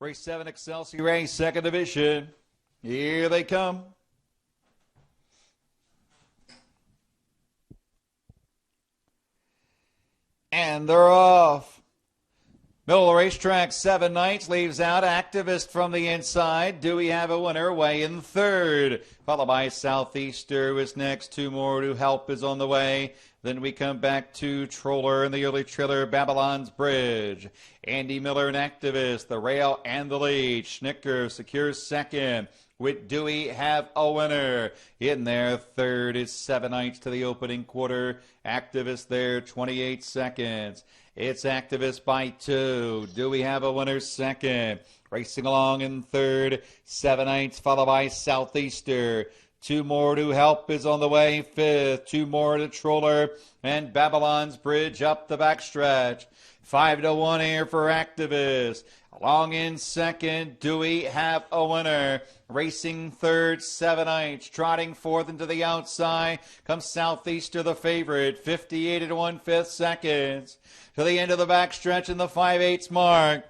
Race 7, Excelsior Race, second division. Here they come. And they're off. Middle of the racetrack, 7 Knights leaves out Activist from the inside. Do we have a winner? Way in third. Followed by Southeaster is next. 2 more to help is on the way. Then we come back to Troller and the early trailer, Babylon's Bridge. Andy Miller and Activist, the rail and the lead. Schnicker secures second. With Dewey have a winner. In there, third is 7 Knights to the opening quarter. Activist there, 28 seconds. It's Activist by 2. Do we have a winner second? Racing along in third, 7 Knights followed by Southeaster. 2 more to help is on the way, fifth. 2 more to Troller and Babylon's Bridge up the backstretch. 5-1 here for Activist. Along in second, do we have a winner? Racing third, 7 Knights. Trotting fourth into the outside comes Southeaster, the favorite. 58 1/5 seconds. To the end of the backstretch in the 5/8 mark.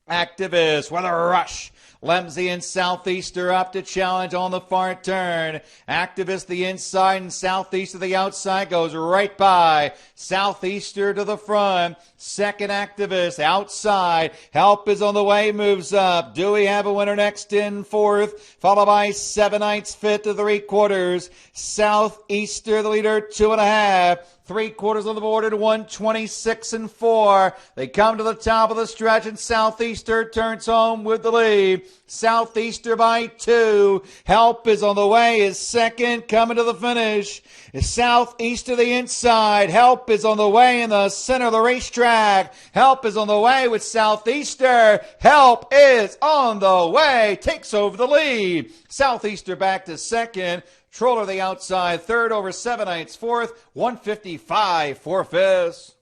Activist with a rush. Lemsey and Southeaster up to challenge on the far turn. Activist the inside and Southeaster the outside goes right by. Southeaster to the front. Second Activist outside. Help is on the way, moves up. Do we have a winner next in fourth? Followed by 7 Knights fifth to 3/4. Southeaster the leader 2.5. 3/4 on the board at 126 4. They come to the top of the stretch and Southeaster turns home with the lead. Southeaster by 2. Help is on the way, is second, coming to the finish. Southeaster the inside. Help is on the way in the center of the racetrack. Help is on the way with Southeaster. Help is on the way. Takes over the lead. Southeaster back to second. Troller the outside, third over 7 Knights, fourth, 155 4/5.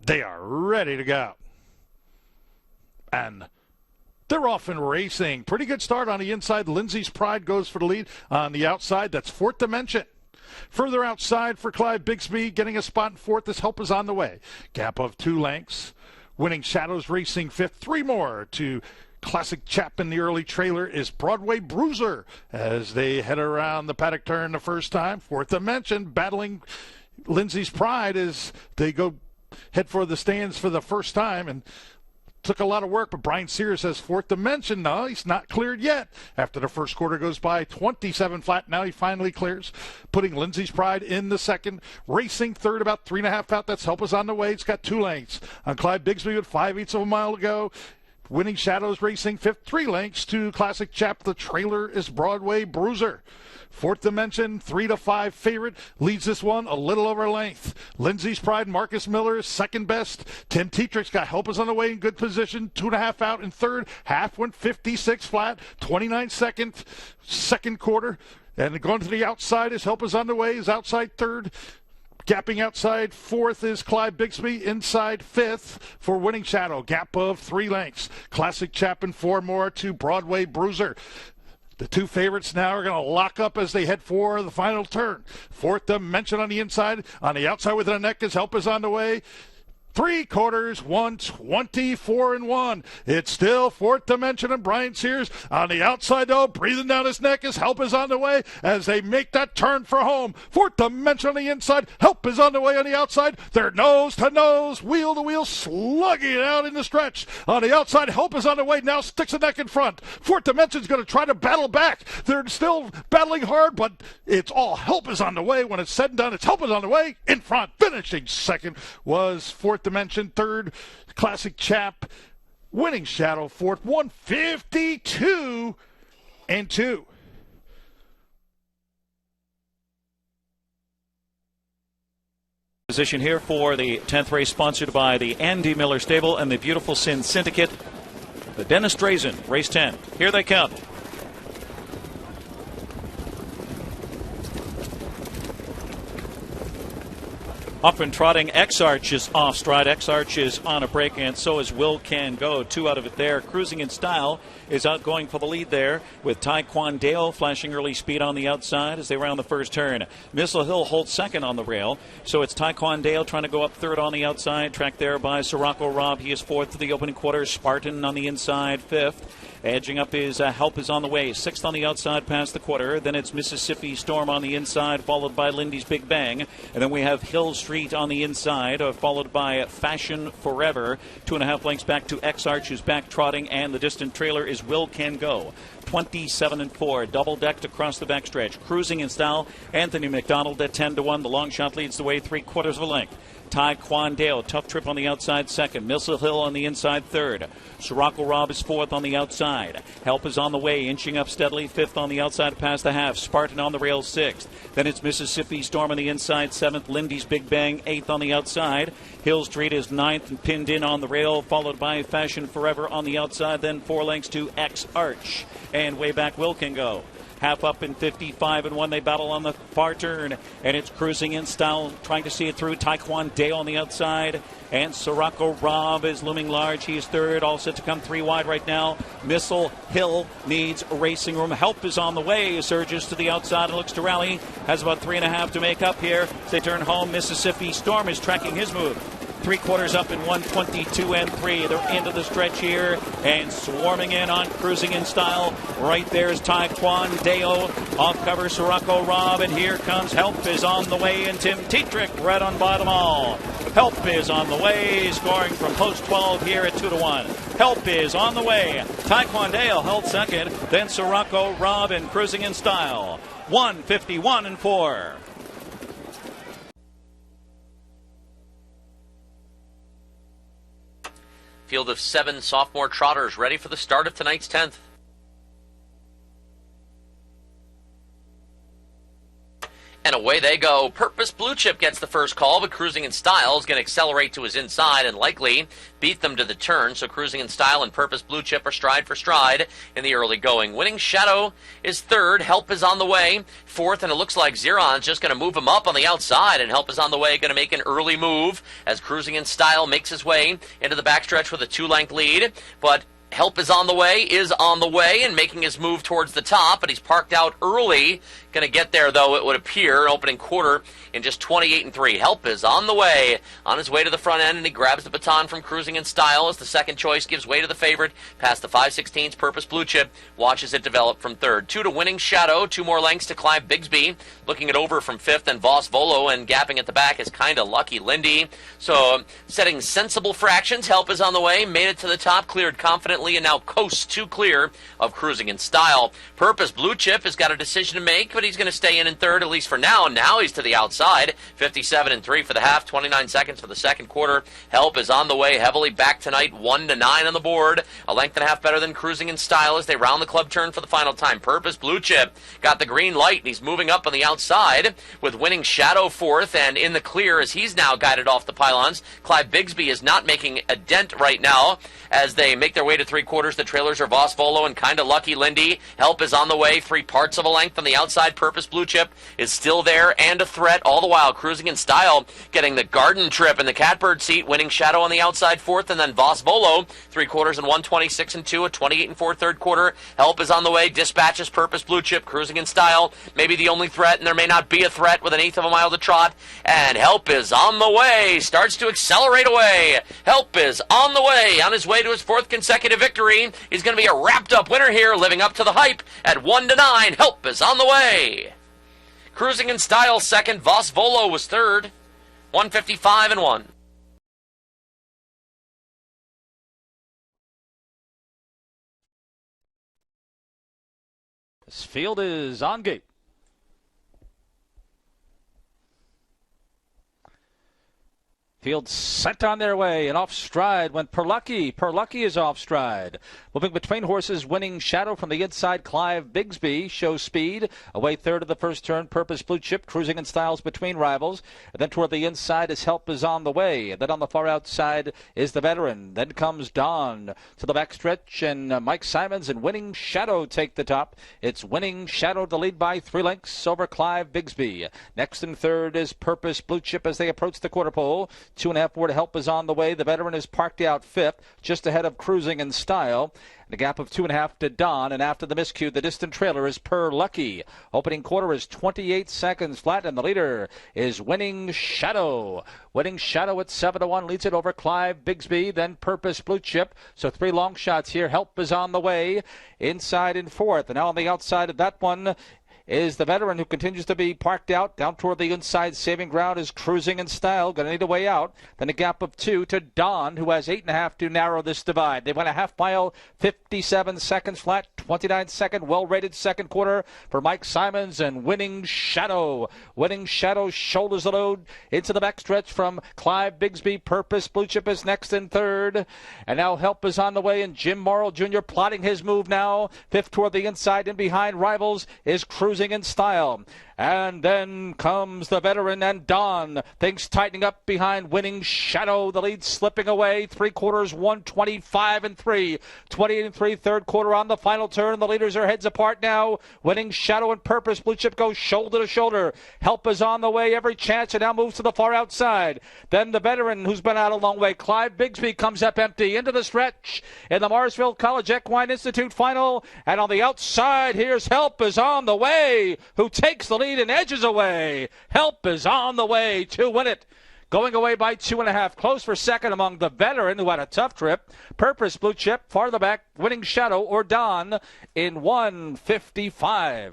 They are ready to go. And they're off and racing. Pretty good start on the inside. Lindsay's Pride goes for the lead. On the outside, that's Fourth Dimension. Further outside for Clyde Bigsby, getting a spot in fourth. This Help is on the way. Gap of 2 lengths. Winning Shadows racing fifth. 3 more to Classic Chap in the early trailer is Broadway Bruiser as they head around the paddock turn the first time. Fourth Dimension battling Lindsay's Pride as they go head for the stands for the first time, and took a lot of work, but Brian Sears says Fourth Dimension, no, he's not cleared yet. After the first quarter goes by, 27 flat, now he finally clears, putting Lindsay's Pride in the second. Racing third, about 3.5 out, that's Help is on the way. It's got 2 lengths. On Clyde Bigsby with 5/8 of a mile to go. Winning Shadows racing fifth, 3 lengths to Classic Chap. The trailer is Broadway Bruiser. Fourth Dimension, 3-5 favorite, leads this one a little over length. Lindsay's Pride, Marcus Miller is second best. Tim Tetrick's got Help is on the way in good position, 2.5 out in third. Half went 56 flat, 29 second quarter. And going to the outside is Help is on the way, is outside third. Gapping outside fourth is Clyde Bigsby, inside fifth for Winning Shadow. Gap of 3 lengths. Classic Chap and 4 more to Broadway Bruiser. The 2 favorites now are going to lock up as they head for the final turn. Fourth Dimension on the inside. On the outside with a neck is Help is on the way. 3/4, 124 1. It's still Fourth Dimension and Brian Sears. On the outside, though, breathing down his neck as Help is on the way as they make that turn for home. Fourth Dimension on the inside. Help is on the way on the outside. They're nose to nose, wheel to wheel, slugging it out in the stretch. On the outside, Help is on the way. Now sticks the neck in front. Fourth Dimension's going to try to battle back. They're still battling hard, but it's all Help is on the way. When it's said and done, it's Help is on the way in front. Finishing second was Fourth Dimension, third Classic Chap, Winning Shadow fourth, 152 2. Position here for the 10th race, sponsored by the Andy Miller Stable and the Beautiful Sin Syndicate. The Dennis Drazen, race 10. Here they come. Off and trotting, X-Arch is off stride. X-Arch is on a break, and so is Will Can Go. 2 out of it there. Cruising in Style is out going for the lead there with Taekwondo flashing early speed on the outside as they round the first turn. Missile Hill holds second on the rail, so it's Taekwondo trying to go up third on the outside. Tracked there by Sirocco Rob. He is fourth to the opening quarter. Spartan on the inside, fifth. Edging up is Help is on the way. Sixth on the outside past the quarter. Then it's Mississippi Storm on the inside, followed by Lindy's Big Bang. And then we have Hill Street on the inside, followed by Fashion Forever. 2.5 lengths back to X-Arch, who's back trotting, and the distant trailer is Will Can Go. 27-4, double decked across the backstretch. Cruising in Style, Anthony McDonald at 10-1. The long shot leads the way 3/4 of a length. Taekwondo, tough trip on the outside second. Missile Hill on the inside third. Sirocco Rob is fourth on the outside. Help is on the way, inching up steadily. Fifth on the outside past the half. Spartan on the rails sixth. Then it's Mississippi Storm on the inside seventh. Lindy's Big Bang eighth on the outside. Hill Street is ninth and pinned in on the rail, followed by Fashion Forever on the outside. Then 4 lengths to X-Arch. And way back Will Can Go. Half up in 55-1. They battle on the far turn, and it's Cruising in Style trying to see it through. Taekwondo on the outside, and Sirocco Rob is looming large. He's third, all set to come 3 wide right now. Missile Hill needs racing room. Help is on the way. Surges to the outside and looks to rally. Has about 3.5 to make up here. As they turn home, Mississippi Storm is tracking his move. 3/4 up in 1:22.3. They're into the stretch here and swarming in on Cruising in Style. Right there's Taekwondo. Off cover Sirocco Rob, and here comes Help is on the way, and Tim Tetrick right on bottom all. Help is on the way, scoring from post 12 here at 2-1. Help is on the way. Taekwondo held second, then Sirocco Rob and Cruising in Style. 151-4. Field of 7 sophomore trotters ready for the start of tonight's 10th. And away they go. Purpose Blue Chip gets the first call, but Cruising in Style is going to accelerate to his inside and likely beat them to the turn. So Cruising in Style and Purpose Blue Chip are stride for stride in the early going. Winning Shadow is third. Help is on the way. Fourth, and it looks like Xeron's just going to move him up on the outside, and Help is on the way, going to make an early move as Cruising in Style makes his way into the backstretch with a 2-length lead. But Help is on the way and making his move towards the top, but he's parked out early. Going to get there, though, it would appear, opening quarter in just 28-3. Help is on the way, on his way to the front end, and he grabs the baton from Cruising in Style as the second choice gives way to the favorite. Past the 5/16 Purpose Blue Chip, watches it develop from third. 2 to Winning Shadow, 2 more lengths to Clive Bigsby. Looking it over from fifth, and Voss Volo, and gapping at the back is Kinda Lucky Lindy. So, setting sensible fractions, Help is on the way, made it to the top, cleared confidently, and now coasts 2 clear of Cruising in Style. Purpose Blue Chip has got a decision to make, but he's going to stay in third, at least for now. Now he's to the outside. 57-3 for the half, 29 seconds for the second quarter. Help is on the way, heavily back tonight, 1-9 on the board. A length and a half better than Cruising in Style as they round the club turn for the final time. Purpose Blue Chip got the green light, and he's moving up on the outside with Winning Shadow fourth, and in the clear as he's now guided off the pylons. Clive Bigsby is not making a dent right now as they make their way to 3/4. The trailers are Voss Volo and Kinda Lucky Lindy. Help is on the way, 3/4 of a length on the outside. Purpose Blue Chip is still there and a threat, all the while Cruising in Style getting the garden trip in the catbird seat. Winning Shadow on the outside fourth, and then Voss Volo 3/4 and 1:26-2, a 28-4 third quarter. Help is on the way, dispatches Purpose Blue Chip. Cruising in Style maybe the only threat, and there may not be a threat with 1/8 of a mile to trot, and Help is on the way, starts to accelerate away. Help is on the way, on his way to his 4th consecutive victory. He's going to be a wrapped up winner here, living up to the hype at 1-9. Help is on the way. Cruising in Style second. Voss Volo was third. 155-1. This field is on gate. Field sent on their way, and off stride went Perlucky. Perlucky is off stride. Moving between horses, Winning Shadow from the inside. Clive Bigsby shows speed. Away third of the first turn, Purpose Blue Chip cruising in styles between rivals. And then toward the inside, his Help is on the way. And then on the far outside is the Veteran. Then comes Dawn to the backstretch, and Mike Simons and Winning Shadow take the top. It's Winning Shadow to lead by 3 lengths over Clive Bigsby. Next and third is Purpose Blue Chip as they approach the quarter pole. 2.5 more to Help is on the way. The Veteran is parked out 5th, just ahead of Cruising in Style. And a gap of 2.5 to Don, and after the miscue, the distant trailer is Perlucky. Opening quarter is 28 seconds flat, and the leader is Winning Shadow. Winning Shadow at 7-1 leads it over Clive Bigsby, then Purpose Blue Chip. So 3 long shots here. Help is on the way. Inside in 4th, and now on the outside of that one is the Veteran, who continues to be parked out. Down toward the inside, saving ground is Cruising in Style. Going to need a way out. Then a gap of 2 to Don, who has 8.5 to narrow this divide. They went a half mile, 57 seconds flat, 29-second, well-rated second quarter for Mike Simons and Winning Shadow. Winning Shadow shoulders the load into the backstretch from Clive Bigsby. Purpose Blue Chip is next in third. And now Help is on the way, and Jim Morrill Jr. plotting his move now. 5th toward the inside, and behind rivals is Cruising in Style. And then comes the Veteran and Don. Things tightening up behind Winning Shadow. The lead slipping away. 3/4, 125-3. 28-3, third quarter on the final turn. The leaders are heads apart now. Winning Shadow and Purpose Blue Chip go shoulder to shoulder. Help is on the way, every chance, and now moves to the far outside. Then the Veteran, who's been out a long way. Clive Bigsby comes up empty into the stretch in the Marsfield College Equine Institute final. And on the outside, here's Help is on the way, who takes the lead and edges away. Help is on the way to win it. Going away by 2.5. Close for second among the Veteran, who had a tough trip. Purpose Blue Chip, farther back, Winning Shadow or Don in 1:55.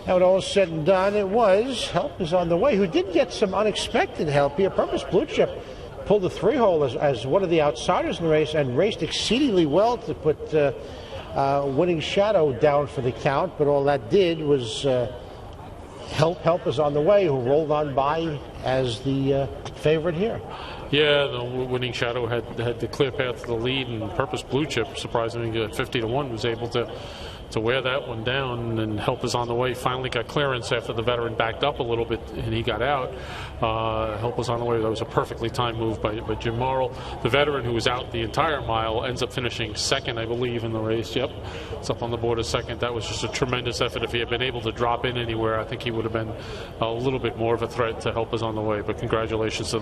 Now, when all is said and done, it was Help is on the way, who did get some unexpected help here. Purpose Blue Chip pulled the 3-hole as one of the outsiders in the race and raced exceedingly well to put Winning Shadow down for the count, but all that did was Help is on the way, who rolled on by as the favorite here. Yeah, the Winning Shadow had the clear path to the lead, and Purpose Blue Chip, surprisingly at 50-1, was able to wear that one down, and Help is on the way. Finally got clearance after the Veteran backed up a little bit and he got out. Help was on the way. That was a perfectly timed move by Jim Morrill. The Veteran, who was out the entire mile, ends up finishing second, I believe, in the race. Yep, it's up on the board as second. That was just a tremendous effort. If he had been able to drop in anywhere, I think he would have been a little bit more of a threat to Help is on the way. But congratulations to